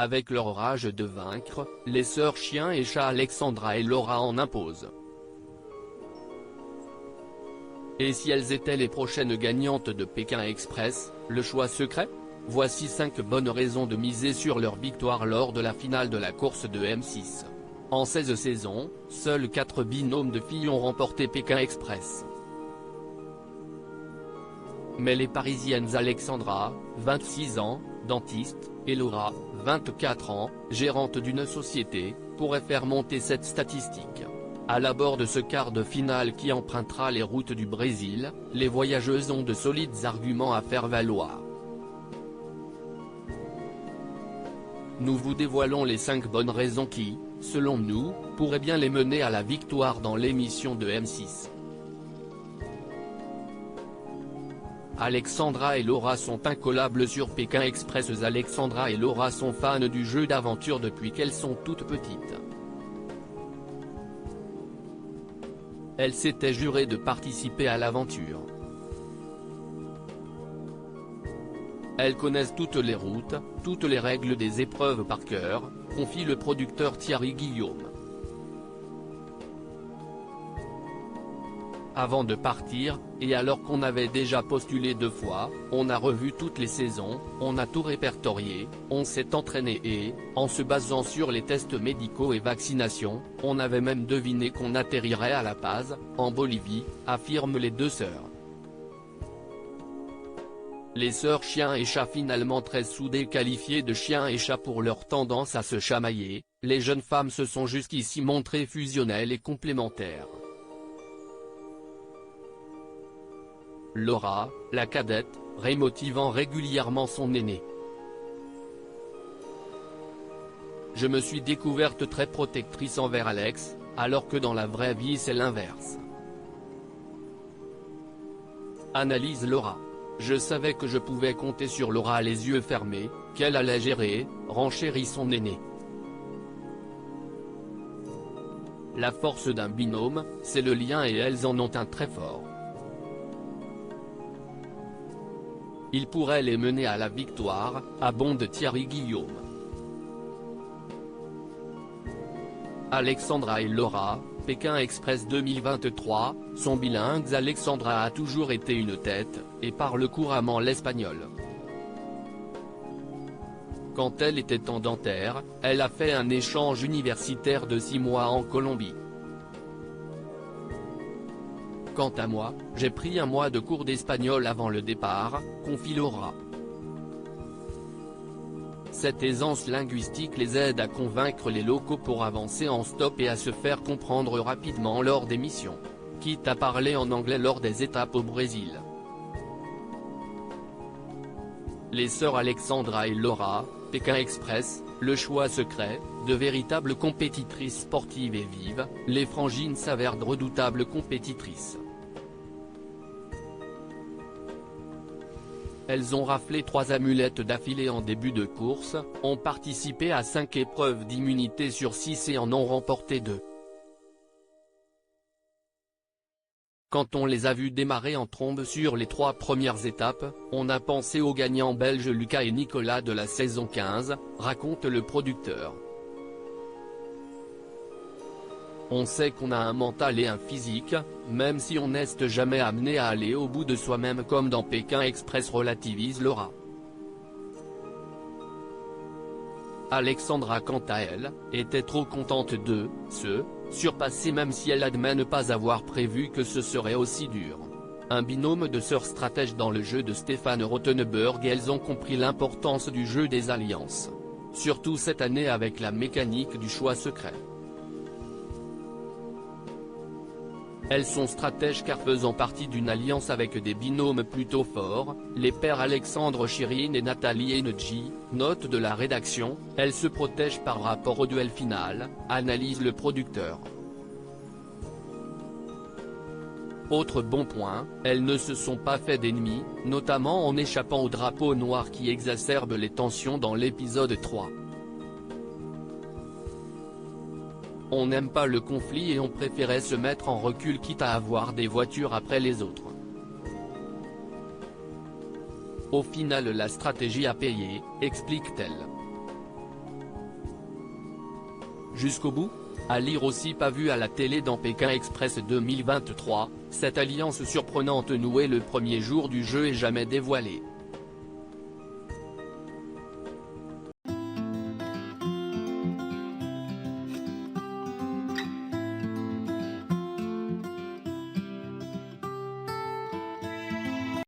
Avec leur rage de vaincre, les sœurs chien et chat Alexandra et Laura en imposent. Et si elles étaient les prochaines gagnantes de Pékin Express, le choix secret? Voici 5 bonnes raisons de miser sur leur victoire lors de la finale de la course de M6. En 16 saisons, seuls 4 binômes de filles ont remporté Pékin Express. Mais les Parisiennes Alexandra, 26 ans, dentiste, et Laura, 24 ans, gérante d'une société, pourraient faire monter cette statistique. À l'abord de ce quart de finale qui empruntera les routes du Brésil, les voyageuses ont de solides arguments à faire valoir. Nous vous dévoilons les 5 bonnes raisons qui, selon nous, pourraient bien les mener à la victoire dans l'émission de M6. Alexandra et Laura sont incollables sur Pékin Express. Alexandra et Laura sont fans du jeu d'aventure depuis qu'elles sont toutes petites. Elles s'étaient jurées de participer à l'aventure. Elles connaissent toutes les routes, toutes les règles des épreuves par cœur, confie le producteur Thierry Guillaume. Avant de partir, et alors qu'on avait déjà postulé 2 fois, on a revu toutes les saisons, on a tout répertorié, on s'est entraîné et, en se basant sur les tests médicaux et vaccinations, on avait même deviné qu'on atterrirait à La Paz, en Bolivie, affirment les 2 sœurs. Les sœurs chien et chat, finalement très soudées, qualifiées de chien et chat pour leur tendance à se chamailler, les jeunes femmes se sont jusqu'ici montrées fusionnelles et complémentaires. Laura, la cadette, rémotivant régulièrement son aînée. Je me suis découverte très protectrice envers Alex, alors que dans la vraie vie c'est l'inverse. Analyse Laura. Je savais que je pouvais compter sur Laura les yeux fermés, qu'elle allait gérer, renchérit son aîné. La force d'un binôme, c'est le lien et elles en ont un très fort. Il pourrait les mener à la victoire, abonde Thierry Guillaume. Alexandra et Laura, Pékin Express 2023, sont bilingues. Alexandra a toujours été une tête, et parle couramment l'espagnol. Quand elle était en dentaire, elle a fait un échange universitaire de 6 mois en Colombie. Quant à moi, j'ai pris 1 mois de cours d'espagnol avant le départ, confie Laura. Cette aisance linguistique les aide à convaincre les locaux pour avancer en stop et à se faire comprendre rapidement lors des missions, quitte à parler en anglais lors des étapes au Brésil. Les sœurs Alexandra et Laura, Pékin Express, le choix secret, de véritables compétitrices sportives et vives, les frangines s'avèrent de redoutables compétitrices. Elles ont raflé 3 amulettes d'affilée en début de course, ont participé à 5 épreuves d'immunité sur 6 et en ont remporté 2. Quand on les a vues démarrer en trombe sur les 3 premières étapes, on a pensé aux gagnants belges Lucas et Nicolas de la saison 15, raconte le producteur. On sait qu'on a un mental et un physique, même si on n'est jamais amené à aller au bout de soi-même comme dans Pékin Express, relativise Laura. Alexandra, quant à elle, était trop contente de se surpasser, même si elle admet ne pas avoir prévu que ce serait aussi dur. Un binôme de sœurs stratèges dans le jeu de Stéphane Rothenberg, et elles ont compris l'importance du jeu des alliances. Surtout cette année avec la mécanique du choix secret. Elles sont stratèges car faisant partie d'une alliance avec des binômes plutôt forts, les pères Alexandre Chirine et Nathalie Enedji, note de la rédaction, elles se protègent par rapport au duel final, analyse le producteur. Autre bon point, elles ne se sont pas fait d'ennemis, notamment en échappant au drapeau noir qui exacerbe les tensions dans l'épisode 3. On n'aime pas le conflit et on préférait se mettre en recul quitte à avoir des voitures après les autres. Au final la stratégie a payé, explique-t-elle. Jusqu'au bout? À lire aussi. Pas vu à la télé dans Pékin Express 2023, cette alliance surprenante nouée le premier jour du jeu est jamais dévoilée.